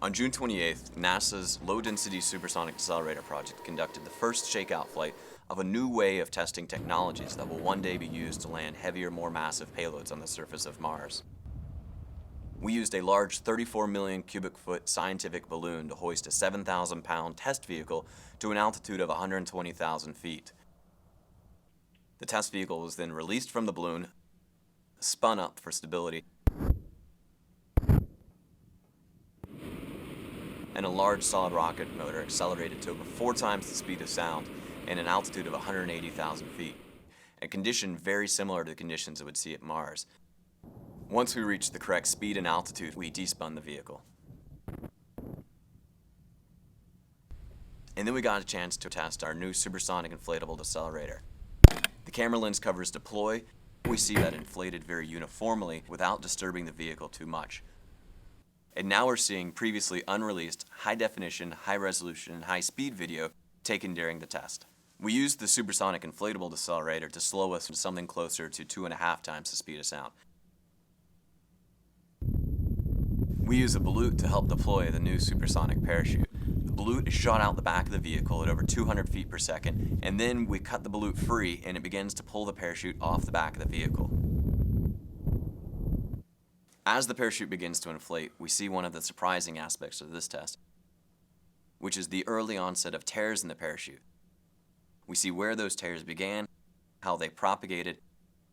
On June 28th, NASA's Low-Density Supersonic Accelerator project conducted the first shakeout flight of a new way of testing technologies that will one day be used to land heavier, more massive payloads on the surface of Mars. We used a large 34 million cubic foot scientific balloon to hoist a 7,000-pound test vehicle to an altitude of 120,000 feet. The test vehicle was then released from the balloon, spun up for stability, and a large solid rocket motor accelerated to over 4 times the speed of sound and an altitude of 180,000 feet, a condition very similar to the conditions it would see at Mars. Once we reached the correct speed and altitude, we despun the vehicle. And then we got a chance to test our new supersonic inflatable decelerator. The camera lens covers deploy. We see that inflated very uniformly without disturbing the vehicle too much. And now we're seeing previously unreleased, high-definition, high-resolution, and high-speed video taken during the test. We used the supersonic inflatable decelerator to slow us to something closer to 2.5 times the speed of sound. We use a balloon to help deploy the new supersonic parachute. The balloon is shot out the back of the vehicle at over 200 feet per second, and then we cut the balloon free and it begins to pull the parachute off the back of the vehicle. As the parachute begins to inflate, we see one of the surprising aspects of this test, which is the early onset of tears in the parachute. We see where those tears began, how they propagated,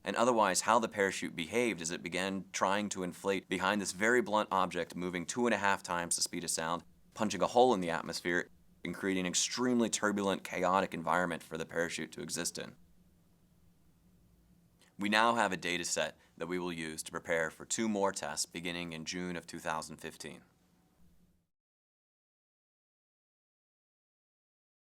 and otherwise how the parachute behaved as it began trying to inflate behind this very blunt object moving 2.5 times the speed of sound, punching a hole in the atmosphere and creating an extremely turbulent, chaotic environment for the parachute to exist in. We now have a data set that we will use to prepare for 2 more tests beginning in June of 2015.